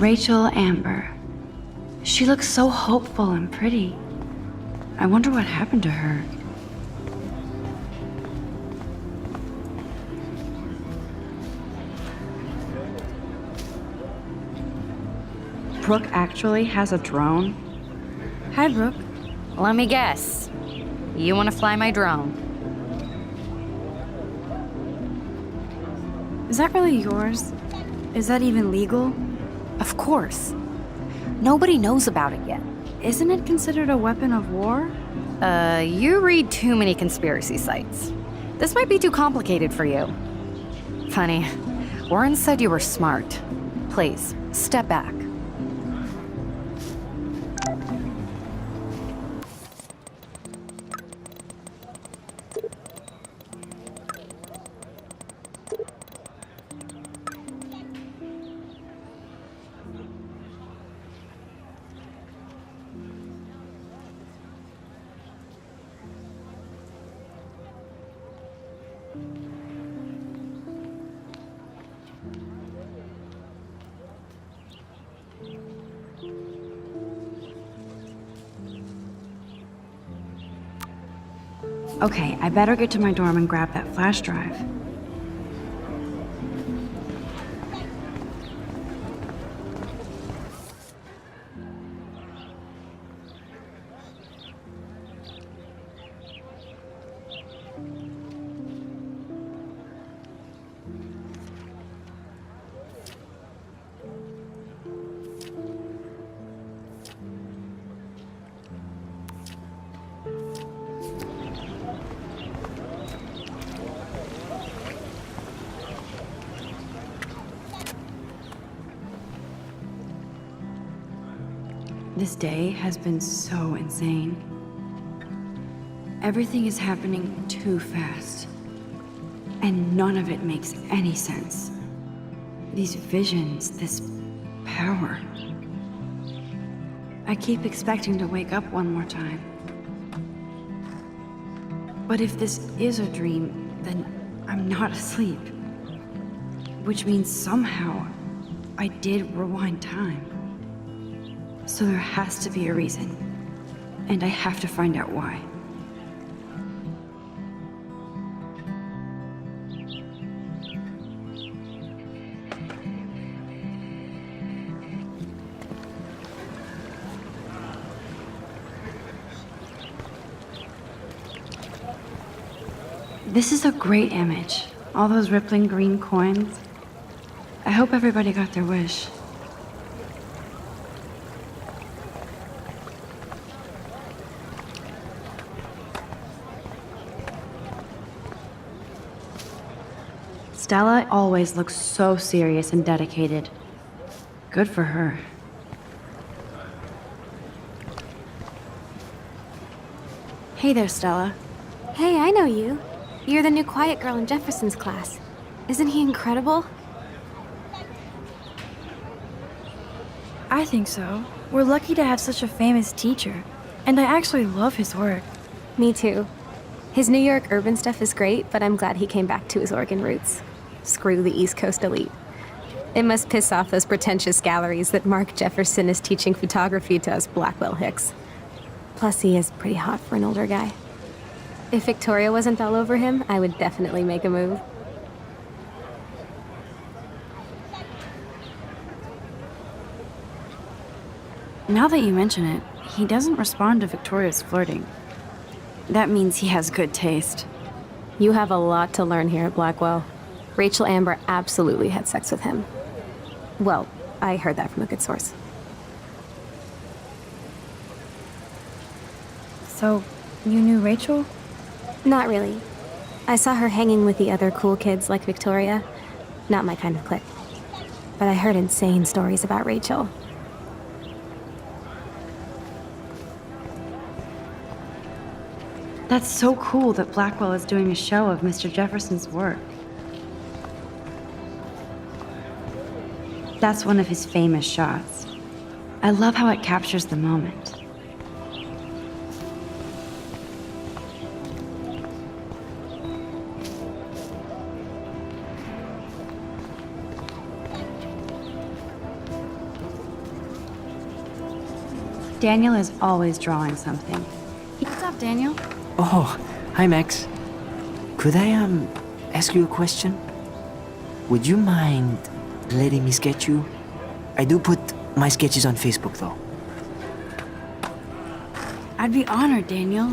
Rachel Amber. She looks so hopeful and pretty. I wonder what happened to her. Brooke actually has a drone? Hi, Brooke. Let me guess. You want to fly my drone? Is that really yours? Is that even legal? Of course. Nobody knows about it yet. Isn't it considered a weapon of war? You read too many conspiracy sites. This might be too complicated for you. Funny, Warren said you were smart. Please, step back. Okay, I better get to my dorm and grab that flash drive. This day has been so insane. Everything is happening too fast. And none of it makes any sense. These visions, this power. I keep expecting to wake up one more time. But if this is a dream, then I'm not asleep. Which means somehow I did rewind time. So there has to be a reason, and I have to find out why. This is a great image. All those rippling green coins. I hope everybody got their wish. Stella always looks so serious and dedicated. Good for her. Hey there, Stella. Hey, I know you. You're the new quiet girl in Jefferson's class. Isn't he incredible? I think so. We're lucky to have such a famous teacher. And I actually love his work. Me too. His New York urban stuff is great, but I'm glad he came back to his Oregon roots. Screw the East Coast elite. It must piss off those pretentious galleries that Mark Jefferson is teaching photography to us Blackwell Hicks. Plus, he is pretty hot for an older guy. If Victoria wasn't all over him, I would definitely make a move. Now that you mention it, he doesn't respond to Victoria's flirting. That means he has good taste. You have a lot to learn here at Blackwell. Rachel Amber absolutely had sex with him. Well, I heard that from a good source. So, you knew Rachel? Not really. I saw her hanging with the other cool kids like Victoria. Not my kind of clique. But I heard insane stories about Rachel. That's so cool that Blackwell is doing a show of Mr. Jefferson's work. That's one of his famous shots. I love how it captures the moment. Daniel is always drawing something. What's up, Daniel? Oh, hi Max. Could I, ask you a question? Would you mind letting me sketch you? I do put my sketches on Facebook though. I'd be honored, Daniel.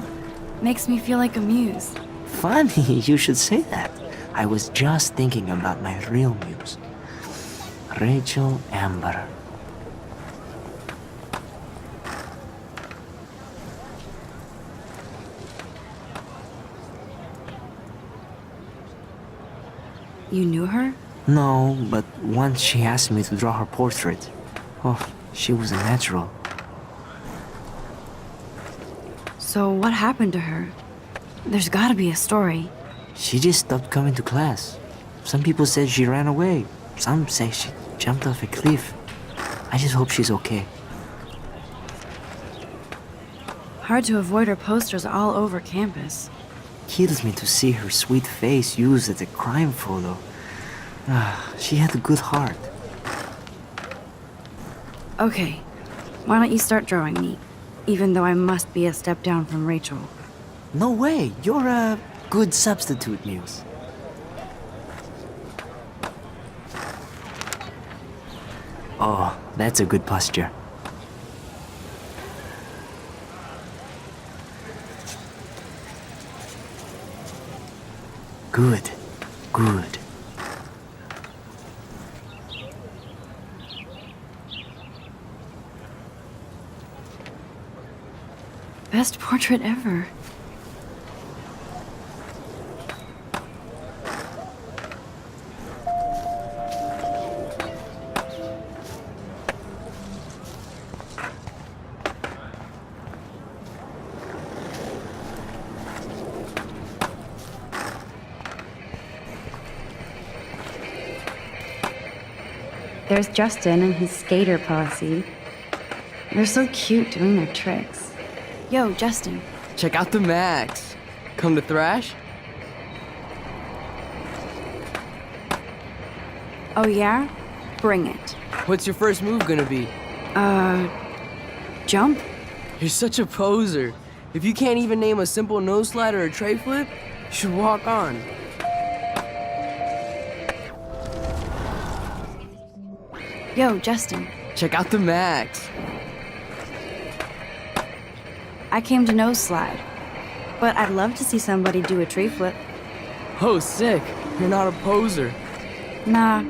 Makes me feel like a muse. Funny, you should say that. I was just thinking about my real muse. Rachel Amber. You knew her? No, but once she asked me to draw her portrait. Oh, she was a natural. So what happened to her? There's gotta be a story. She just stopped coming to class. Some people said she ran away. Some say she jumped off a cliff. I just hope she's okay. Hard to avoid her posters all over campus. Kills me to see her sweet face used as a crime photo. She had a good heart. Okay, why don't you start drawing me? Even though I must be a step down from Rachel. No way, you're a good substitute, Muse. Oh, that's a good posture. Good, good. Best portrait ever. There's Justin and his skater posse. They're so cute doing their tricks. Yo, Justin. Check out the Max. Come to thrash? Oh yeah? Bring it. What's your first move gonna be? Jump? You're such a poser. If you can't even name a simple nose slide or a tray flip, you should walk on. Yo, Justin. Check out the Max. I came to nose slide. But I'd love to see somebody do a tree flip. Oh, sick. You're not a poser. Nah,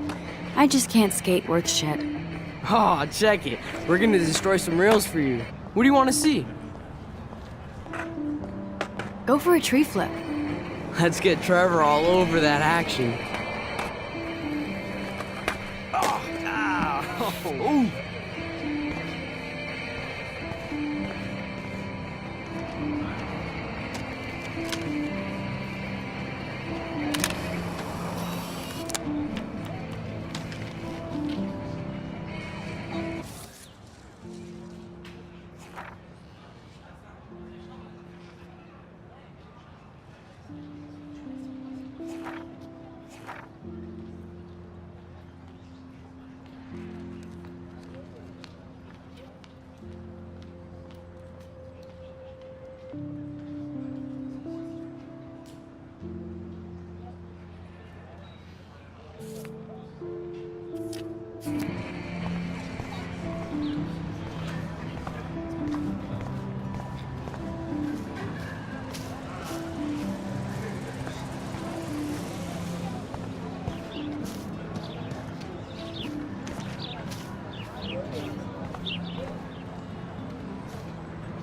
I just can't skate worth shit. Oh, check it. We're gonna destroy some rails for you. What do you want to see? Go for a tree flip. Let's get Trevor all over that action. Oh, ow. Ooh.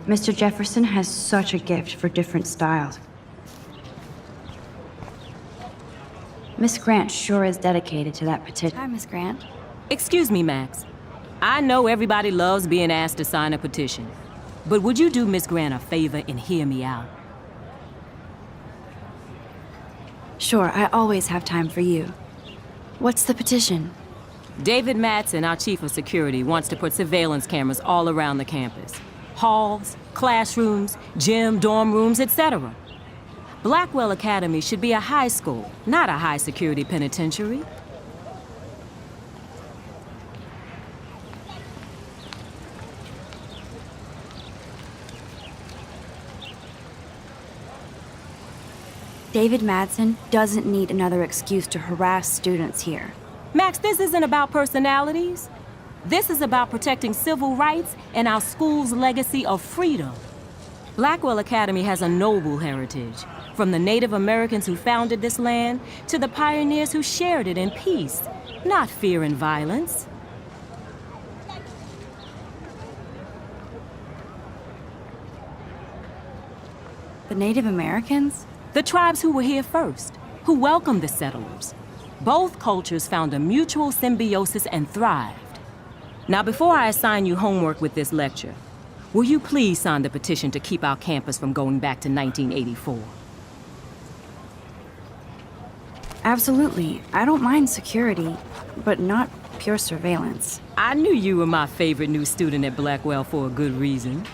Mr. Jefferson has such a gift for different styles. Miss Grant sure is dedicated to that petition. Hi, Miss Grant. Excuse me, Max. I know everybody loves being asked to sign a petition, but would you do Miss Grant a favor and hear me out? Sure, I always have time for you. What's the petition? David Matson, our chief of security, wants to put surveillance cameras all around the campus. Halls, classrooms, gym, dorm rooms, etc. Blackwell Academy should be a high school, not a high-security penitentiary. David Madsen doesn't need another excuse to harass students here. Max, this isn't about personalities. This is about protecting civil rights and our school's legacy of freedom. Blackwell Academy has a noble heritage, from the Native Americans who founded this land to the pioneers who shared it in peace, not fear and violence. The Native Americans? The tribes who were here first, who welcomed the settlers. Both cultures found a mutual symbiosis and thrived. Now, before I assign you homework with this lecture, will you please sign the petition to keep our campus from going back to 1984? Absolutely. I don't mind security, but not pure surveillance. I knew you were my favorite new student at Blackwell for a good reason.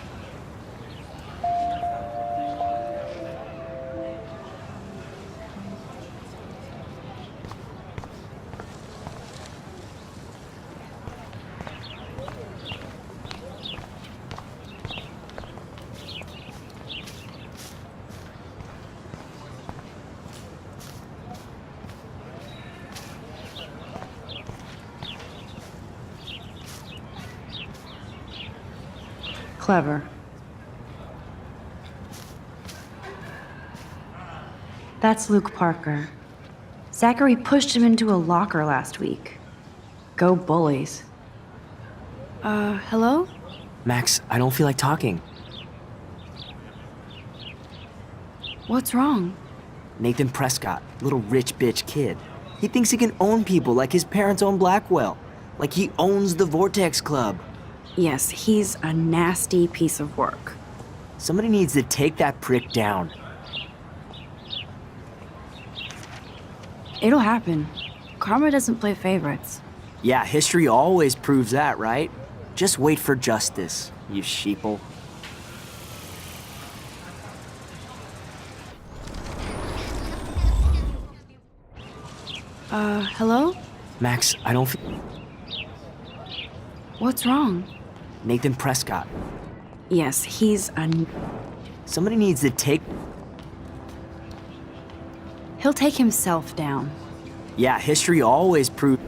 Clever. That's Luke Parker. Zachary pushed him into a locker last week. Go bullies. Hello? Max, I don't feel like talking. What's wrong? Nathan Prescott, little rich bitch kid. He thinks he can own people like his parents own Blackwell. Like he owns the Vortex Club. Yes, he's a nasty piece of work. Somebody needs to take that prick down. It'll happen. Karma doesn't play favorites. Yeah, history always proves that, right? Just wait for justice, you sheeple. Hello? Max, I don't feel... What's wrong? Nathan Prescott. Yes, he's a... Somebody needs to take... He'll take himself down. Yeah, history always proves...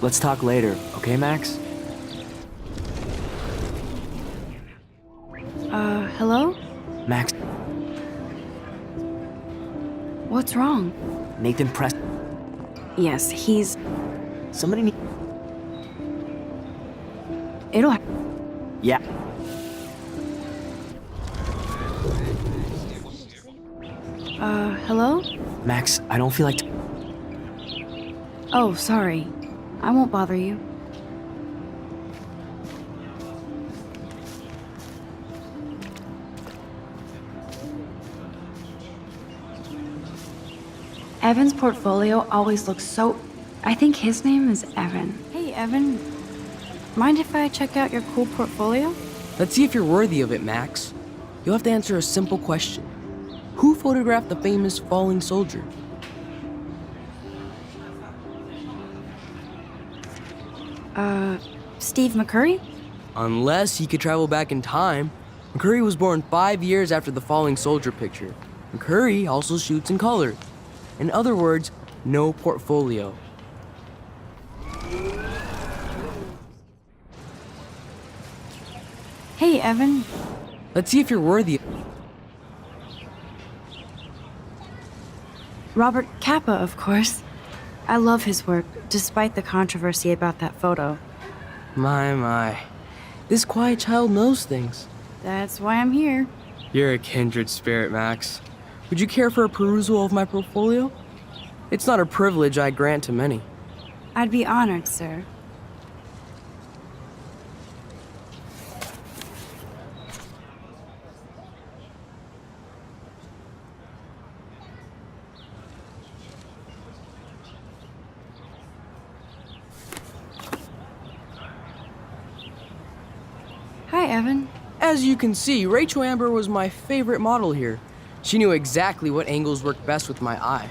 Let's talk later, okay, Max? Hello? Max, What's wrong? Nathan Yes, he's... Somebody need... It'll... Yeah. Hello? Max, I don't feel like... Oh, sorry. I won't bother you. Evan's portfolio always looks so... I think his name is Evan. Hey, Evan. Mind if I check out your cool portfolio? Let's see if you're worthy of it, Max. You'll have to answer a simple question. Who photographed the famous falling soldier? Steve McCurry? Unless he could travel back in time. McCurry was born 5 years after the falling soldier picture. McCurry also shoots in color. In other words, no portfolio. Hey, Evan. Let's see if you're worthy. Robert Capa, of course. I love his work, despite the controversy about that photo. My. This quiet child knows things. That's why I'm here. You're a kindred spirit, Max. Would you care for a perusal of my portfolio? It's not a privilege I grant to many. I'd be honored, sir. Hi, Evan. As you can see, Rachel Amber was my favorite model here. She knew exactly what angles worked best with my eye.